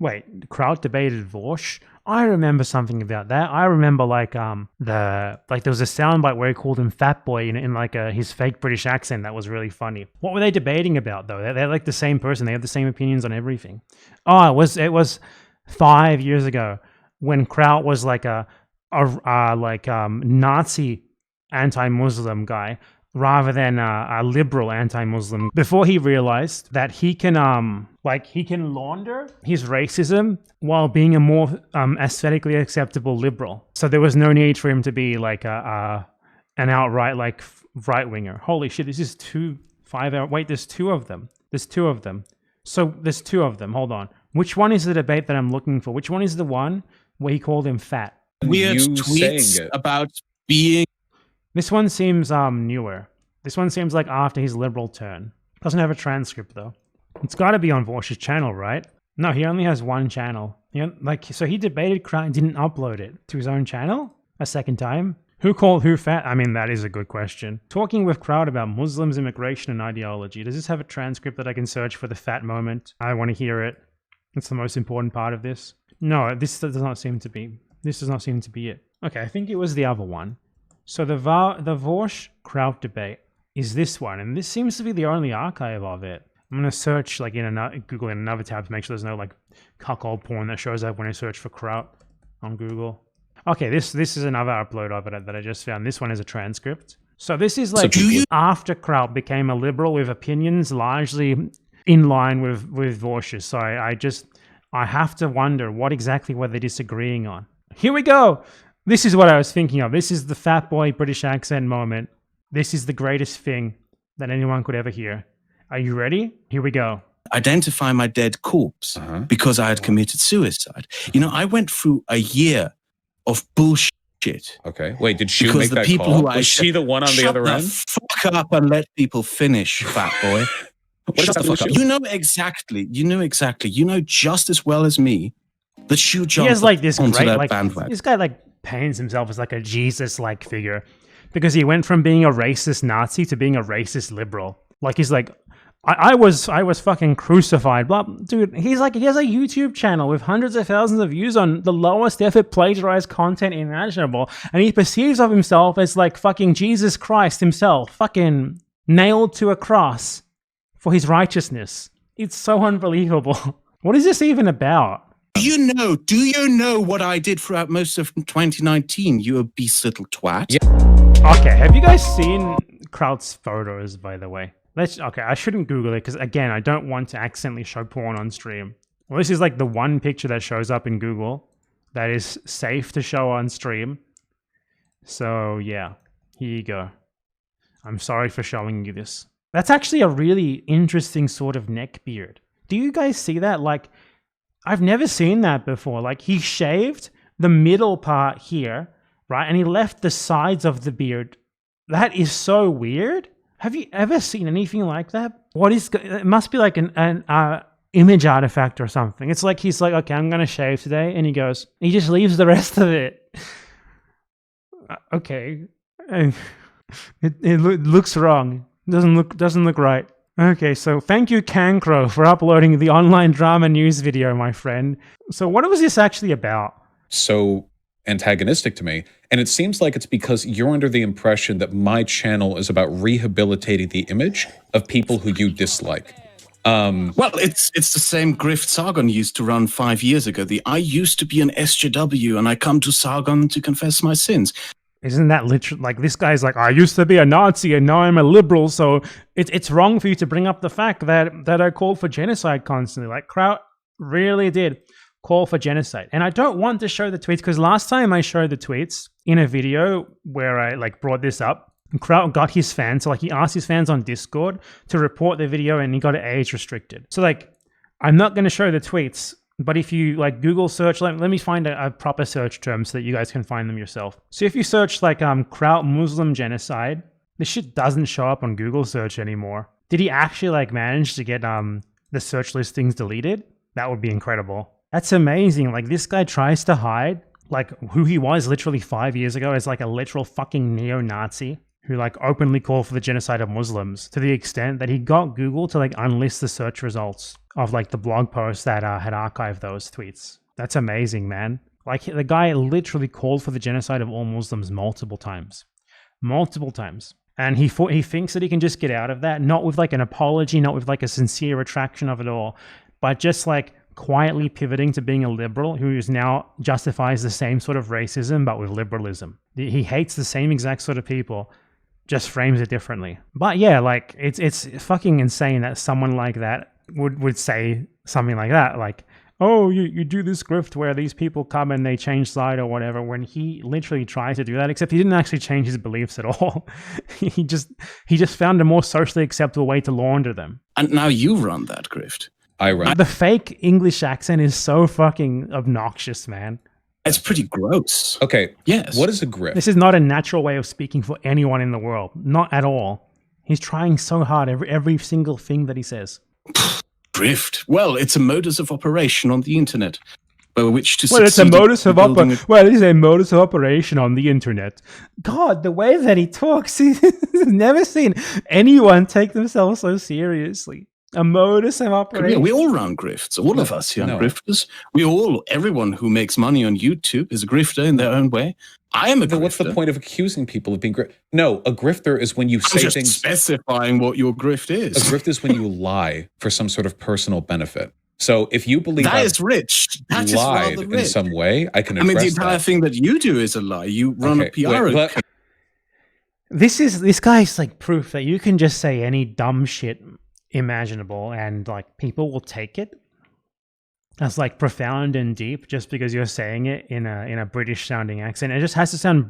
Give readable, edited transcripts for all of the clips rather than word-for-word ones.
Wait, Kraut debated Vaush? I remember something about that. I remember there was a soundbite where he called him fat boy in his fake British accent that was really funny. What were they debating about though? They're like the same person. They have the same opinions on everything. Oh, it was 5 years ago when Kraut was like a Nazi anti-Muslim guy rather than a liberal anti-Muslim, before he realized that he can launder his racism while being a more aesthetically acceptable liberal. So there was no need for him to be like an outright like right-winger. Holy shit, this is 2 5-hour. Wait, there's 2 of them. So there's 2 of them. Hold on. Which one is the debate that I'm looking for? Which one is the one where he called him fat? Weird tweets about being... This one seems newer. This one seems like after his liberal turn. Doesn't have a transcript though. It's got to be on Vaush's channel, right? No, he only has 1 channel. So he debated Kraut and didn't upload it to his own channel a second time. Who called who fat? I mean, that is a good question. Talking with Kraut about Muslims, immigration, and ideology. Does this have a transcript that I can search for the fat moment? I want to hear it. It's the most important part of this. No, this does not seem to be. This does not seem to be it. Okay, I think it was the other one. So the Vaush Kraut debate is this one, and this seems to be the only archive of it. I'm gonna search like Google in another tab to make sure there's no like cuckold porn that shows up when I search for Kraut on Google. Okay, this is another upload of it that I just found. This one is a transcript. So this is like after Kraut became a liberal with opinions largely in line with Vaush's. So I have to wonder what exactly were they disagreeing on. Here we go. This is what I was thinking of. This is the fat boy British accent moment. This is the greatest thing that anyone could ever hear. Are you ready? Here we go. Identify my dead corpse because I had committed suicide. You know, I went through a year of bullshit. Okay. Wait, did she make that call? Was she the one on the other end? Fuck up and let people finish, fat boy. Shut the fuck up. You know exactly. You know just as well as me that you jumped onto that bandwagon. This guy like paints himself as like a Jesus-like figure because he went from being a racist Nazi to being a racist liberal. Like he's like, I was fucking crucified. Blah, dude, he has a YouTube channel with hundreds of thousands of views on the lowest effort plagiarized content imaginable, and he perceives of himself as like fucking Jesus Christ himself, fucking nailed to a cross for his righteousness. It's so unbelievable. What is this even about? Do you know what I did throughout most of 2019, you obese little twat? Yeah. Okay, have you guys seen Kraut's photos, by the way? Okay, I shouldn't Google it because, again, I don't want to accidentally show porn on stream. Well, this is like the one picture that shows up in Google that is safe to show on stream. So, yeah, here you go. I'm sorry for showing you this. That's actually a really interesting sort of neck beard. Do you guys see that? Like, I've never seen that before. Like, he shaved the middle part here, right? And he left the sides of the beard. That is so weird. Have you ever seen anything like that? It must be like an image artifact or something. It's like he's like, okay, I'm going to shave today. And he just leaves the rest of it. Okay. It looks wrong. Doesn't look right. Okay, so thank you, Cancro, for uploading the online drama news video, my friend. So what was this actually about? So antagonistic to me, and it seems like it's because you're under the impression that my channel is about rehabilitating the image of people who you dislike. Well, it's the same grift Sargon used to run 5 years ago. I used to be an SJW, and I come to Sargon to confess my sins. Isn't that literally like this guy's like, I used to be a Nazi and now I'm a liberal, so it's wrong for you to bring up the fact that I called for genocide constantly. Like Kraut really did call for genocide. And I don't want to show the tweets because last time I showed the tweets in a video where I like brought this up, Kraut got his fans, so like he asked his fans on Discord to report the video and he got it age restricted. So like, I'm not going to show the tweets, but if you like Google search, let me find a proper search term so that you guys can find them yourself. So if you search like Kraut Muslim genocide, this shit doesn't show up on Google search anymore. Did he actually like manage to get the search listings deleted? That would be incredible. That's amazing. Like this guy tries to hide like who he was literally 5 years ago as like a literal fucking neo-Nazi. who like openly called for the genocide of Muslims to the extent that he got Google to like unlist the search results of like the blog posts that had archived those tweets. That's amazing, man. Like the guy literally called for the genocide of all Muslims multiple times. And he thinks that he can just get out of that, not with like an apology, not with like a sincere retraction of it all, but just like quietly pivoting to being a liberal who is now justifies the same sort of racism, but with liberalism. He hates the same exact sort of people, just frames it differently. But yeah, like it's fucking insane that someone like that would say something like that, like, oh, you do this grift where these people come and they change side or whatever, when he literally tried to do that, except he didn't actually change his beliefs at all. he just found a more socially acceptable way to launder them. And now you run that grift. I run. The fake English accent is so fucking obnoxious, man. It's pretty gross. Okay. Yes. What is a grift? This is not a natural way of speaking for anyone in the world. Not at all. He's trying so hard every single thing that he says. Grift. Well, it's a modus of operation on the internet by which to Well, it's a modus of Well, it is a modus of operation on the internet. God, the way that he talks, he's never seen anyone take themselves so seriously. A modus of operation. Yeah, we all run grifts. All of us young grifters. Everyone who makes money on YouTube is a grifter in their own way. I am a grifter. What's the point of accusing people of being No, a grifter is when you say things... specifying what your grift is. A grift is when you lie for some sort of personal benefit. So if you believe that is rich. That is lied rather rich. In some way, I can address the entire thing that you do is a lie. You run a PR. This guy's like proof that you can just say any dumb shit imaginable and like people will take it as like profound and deep just because you're saying it in a British sounding accent. It just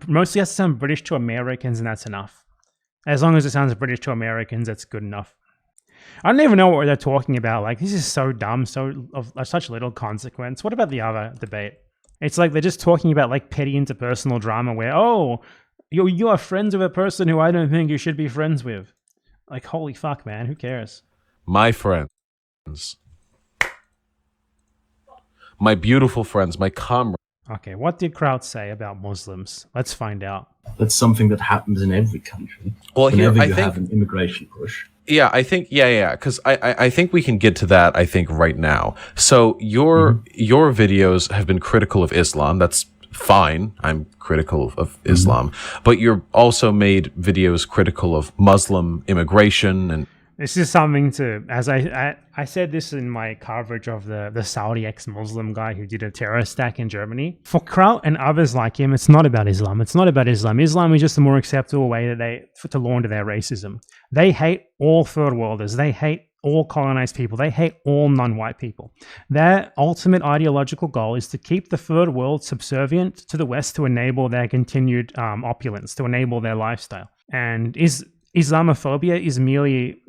mostly has to sound British to Americans, and that's enough. As long as it sounds British to Americans, that's good enough. I don't even know what they're talking about. Like, this is so dumb, of such little consequence. What about the other debate? It's like they're just talking about like petty interpersonal drama where, oh, you are friends with a person who I don't think you should be friends with. Like, holy fuck, man, who cares? My friends, my beautiful friends, my comrades. Okay, what did Kraut say about Muslims? Let's find out. That's something that happens in every country. Well, whenever you have an immigration push. Yeah, I think, because I think we can get to that, I think, right now. So your videos have been critical of Islam. That's fine. I'm critical of Islam. But you're also made videos critical of Muslim immigration and... This is something to, as I said this in my coverage of the Saudi ex-Muslim guy who did a terrorist attack in Germany. For Kraut and others like him, it's not about Islam. It's not about Islam. Islam is just a more acceptable way that to launder their racism. They hate all third worlders. They hate all colonized people. They hate all non-white people. Their ultimate ideological goal is to keep the third world subservient to the West to enable their continued opulence, to enable their lifestyle. And Islamophobia is merely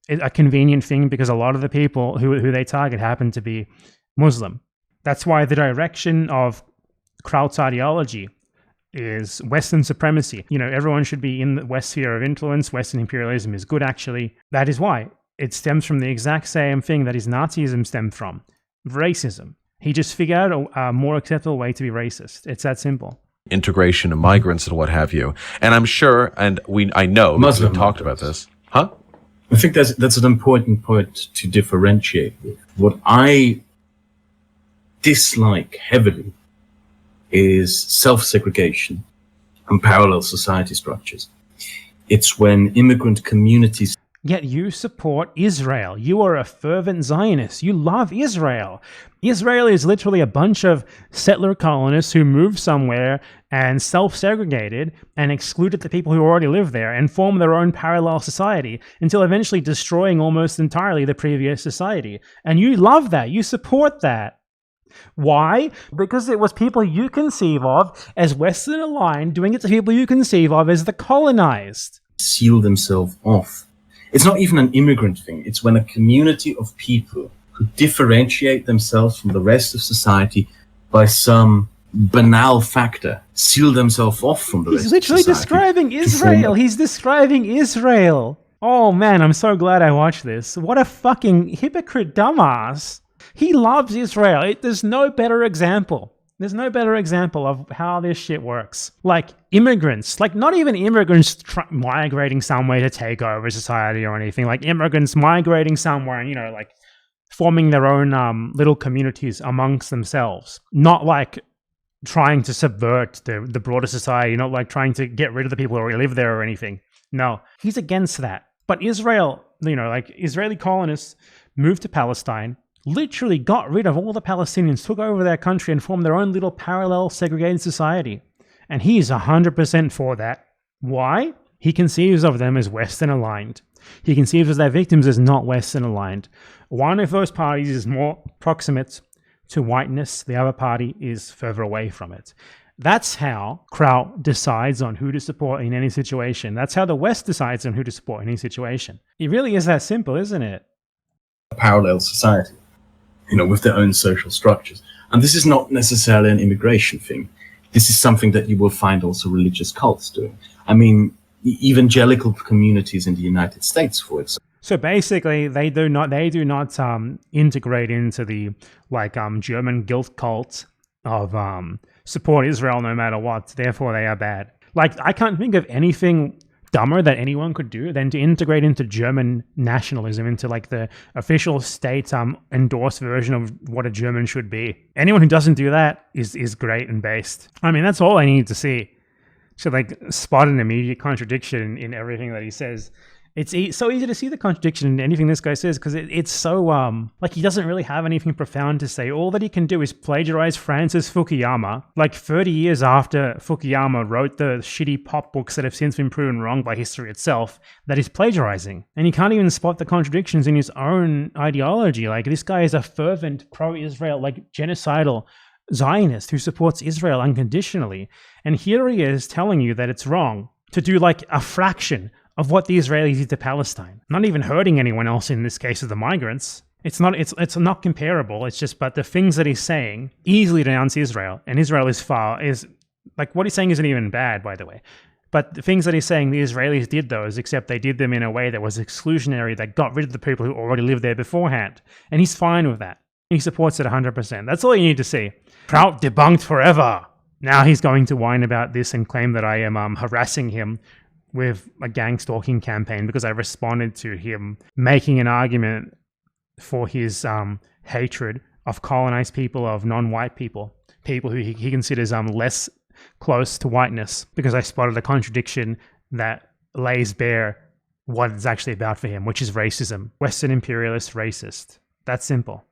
a convenient thing because a lot of the people who they target happen to be Muslim. That's why the direction of Kraut's ideology is Western supremacy. You know, everyone should be in the West sphere of influence. Western imperialism is good, actually. That is why. It stems from the exact same thing that his Nazism stemmed from. Racism. He just figured out a more acceptable way to be racist. It's that simple. Integration of migrants and what have you. And I'm sure, and I know, because we've talked about this. Huh? I think that's an important point to differentiate with. What I dislike heavily is self-segregation and parallel society structures. It's when immigrant communities... Yet you support Israel. You are a fervent Zionist. You love Israel. Israel is literally a bunch of settler colonists who moved somewhere and self-segregated and excluded the people who already live there and formed their own parallel society until eventually destroying almost entirely the previous society. And you love that. You support that. Why? Because it was people you conceive of as Western aligned doing it to people you conceive of as the colonized. Seal themselves off. It's not even an immigrant thing. It's when a community of people who differentiate themselves from the rest of society by some banal factor seal themselves off from the rest of society. He's literally describing Israel. He's describing Israel. Oh man, I'm so glad I watched this. What a fucking hypocrite dumbass. He loves Israel. There's no better example. There's no better example of how this shit works. Like immigrants, like not even immigrants migrating somewhere to take over society or anything. Like immigrants migrating somewhere and, like forming their own little communities amongst themselves. Not like trying to subvert the broader society, not like trying to get rid of the people who already live there or anything. No, he's against that. But Israel, like Israeli colonists moved to Palestine, literally got rid of all the Palestinians, took over their country and formed their own little parallel segregated society. And he's 100% for that. Why? He conceives of them as Western aligned. He conceives of their victims as not Western aligned. One of those parties is more proximate to whiteness, the other party is further away from it. That's how Kraut decides on who to support in any situation. That's how the West decides on who to support in any situation. It really is that simple, isn't it? A parallel society, with their own social structures. And this is not necessarily an immigration thing. This is something that you will find also religious cults doing. I mean, evangelical communities in the United States, for example. So basically, they do not integrate into the German guilt cult of support Israel no matter what. Therefore, they are bad. Like, I can't think of anything dumber that anyone could do than to integrate into German nationalism, into like the official state endorsed version of what a German should be. Anyone who doesn't do that is great and based. I mean, that's all I need to see to like spot an immediate contradiction in everything that he says. It's so easy to see the contradiction in anything this guy says because it's so like he doesn't really have anything profound to say. All that he can do is plagiarize Francis Fukuyama, like 30 years after Fukuyama wrote the shitty pop books that have since been proven wrong by history itself, that he's plagiarizing. And he can't even spot the contradictions in his own ideology. Like, this guy is a fervent pro-Israel, like genocidal Zionist who supports Israel unconditionally. And here he is telling you that it's wrong to do like a fraction of what the Israelis did to Palestine. Not even hurting anyone else in this case of the migrants. It's not comparable. It's just, but the things that he's saying easily denounce Israel, and Israel is like, what he's saying isn't even bad, by the way. But the things that he's saying the Israelis did those, except they did them in a way that was exclusionary, that got rid of the people who already lived there beforehand. And he's fine with that. He supports it 100%. That's all you need to see. Kraut debunked forever. Now he's going to whine about this and claim that I am harassing him with a gang stalking campaign because I responded to him making an argument for his hatred of colonized people, of non-white people who he considers less close to whiteness, because I spotted a contradiction that lays bare what it's actually about for him, which is racism. Western imperialist racist. That's simple.